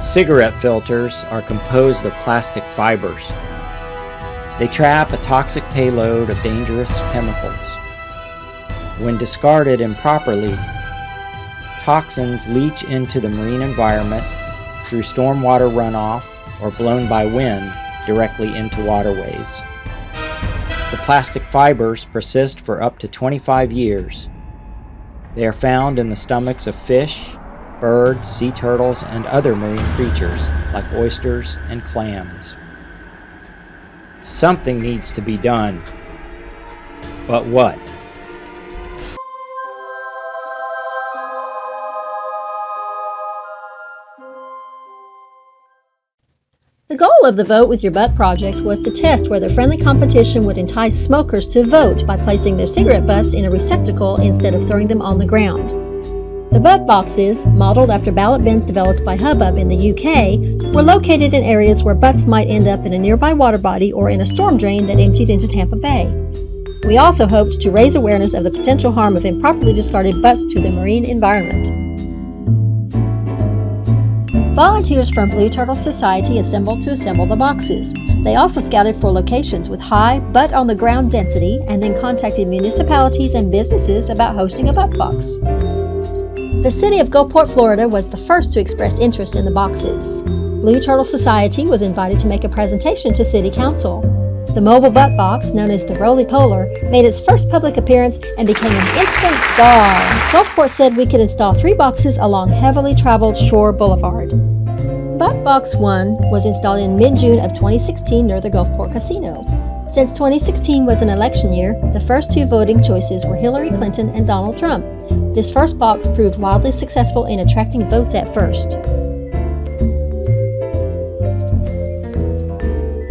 Cigarette filters are composed of plastic fibers. They trap a toxic payload of dangerous chemicals. When discarded improperly, toxins leach into the marine environment through stormwater runoff or blown by wind directly into waterways. The plastic fibers persist for up to 25 years. They are found in the stomachs of fish, birds, sea turtles, and other marine creatures like oysters and clams. Something needs to be done. But what? The goal of the Vote with Your Butt project was to test whether friendly competition would entice smokers to vote by placing their cigarette butts in a receptacle instead of throwing them on the ground. The butt boxes, modeled after ballot bins developed by Hubbub in the UK, were located in areas where butts might end up in a nearby water body or in a storm drain that emptied into Tampa Bay. We also hoped to raise awareness of the potential harm of improperly discarded butts to the marine environment. Volunteers from Blue Turtle Society assembled to assemble the boxes. They also scouted for locations with high butt-on-the-ground density and then contacted municipalities and businesses about hosting a butt box. The city of Gulfport, Florida was the first to express interest in the boxes. Blue Turtle Society was invited to make a presentation to City Council. The mobile butt box, known as the Roly Polar, made its first public appearance and became an instant star. Gulfport said we could install 3 boxes along heavily traveled Shore Boulevard. Butt Box 1 was installed in mid-June of 2016 near the Gulfport Casino. Since 2016 was an election year, the first 2 voting choices were Hillary Clinton and Donald Trump. This first box proved wildly successful in attracting votes at first.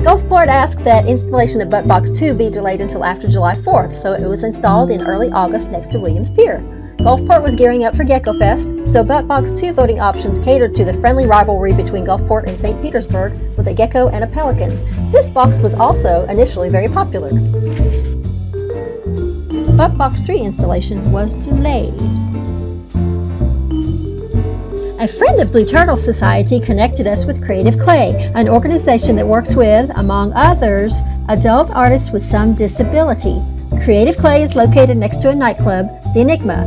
Gulfport asked that installation of Butt Box 2 be delayed until after July 4th, so it was installed in early August next to Williams Pier. Gulfport was gearing up for Gecko Fest, so Butt Box 2 voting options catered to the friendly rivalry between Gulfport and St. Petersburg with a gecko and a pelican. This box was also initially very popular. Butt Box 3 installation was delayed. A friend of Blue Turtle Society connected us with Creative Clay, an organization that works with, among others, adult artists with some disability. Creative Clay is located next to a nightclub, the Enigma,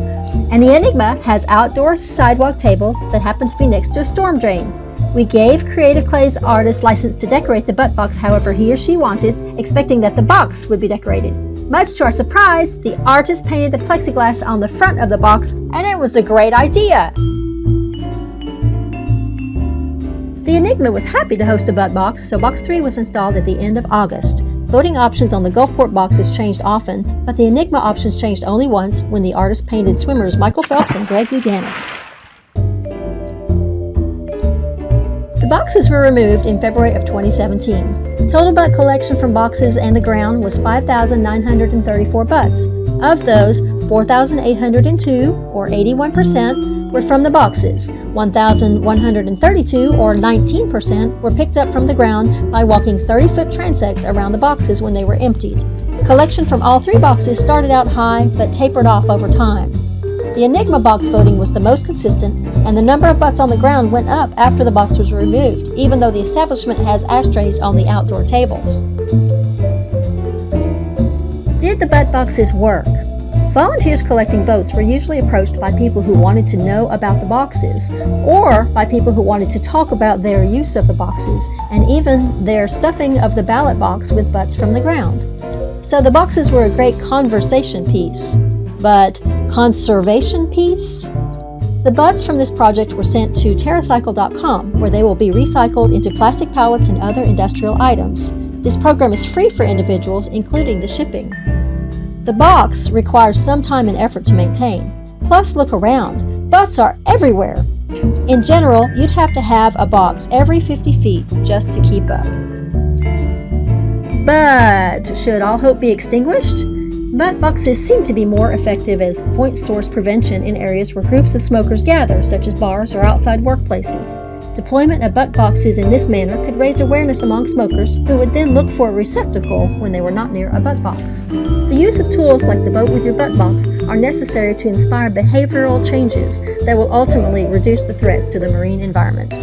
and the Enigma has outdoor sidewalk tables that happen to be next to a storm drain. We gave Creative Clay's artist license to decorate the butt box however he or she wanted, expecting that the box would be decorated. Much to our surprise, the artist painted the plexiglass on the front of the box, and it was a great idea! The Enigma was happy to host a butt box, so Box 3 was installed at the end of August. Voting options on the Gulfport boxes changed often, but the Enigma options changed only once when the artist painted swimmers Michael Phelps and Greg Louganis. The boxes were removed in February of 2017. Total butt collection from boxes and the ground was 5,934 butts. Of those, 4,802, or 81%, were from the boxes. 1,132, or 19%, were picked up from the ground by walking 30-foot transects around the boxes when they were emptied. Collection from all 3 boxes started out high but tapered off over time. The Enigma box voting was the most consistent, and the number of butts on the ground went up after the box was removed, even though the establishment has ashtrays on the outdoor tables. Did the butt boxes work? Volunteers collecting votes were usually approached by people who wanted to know about the boxes, or by people who wanted to talk about their use of the boxes, and even their stuffing of the ballot box with butts from the ground. So the boxes were a great conversation piece. But conservation piece? The butts from this project were sent to TerraCycle.com, where they will be recycled into plastic pallets and other industrial items. This program is free for individuals, including the shipping. The box requires some time and effort to maintain. Plus, look around. Butts are everywhere. In general, you'd have to have a box every 50 feet just to keep up. But should all hope be extinguished? Butt boxes seem to be more effective as point source prevention in areas where groups of smokers gather, such as bars or outside workplaces. Deployment of butt boxes in this manner could raise awareness among smokers who would then look for a receptacle when they were not near a butt box. The use of tools like the Vote with Your Butt box are necessary to inspire behavioral changes that will ultimately reduce the threats to the marine environment.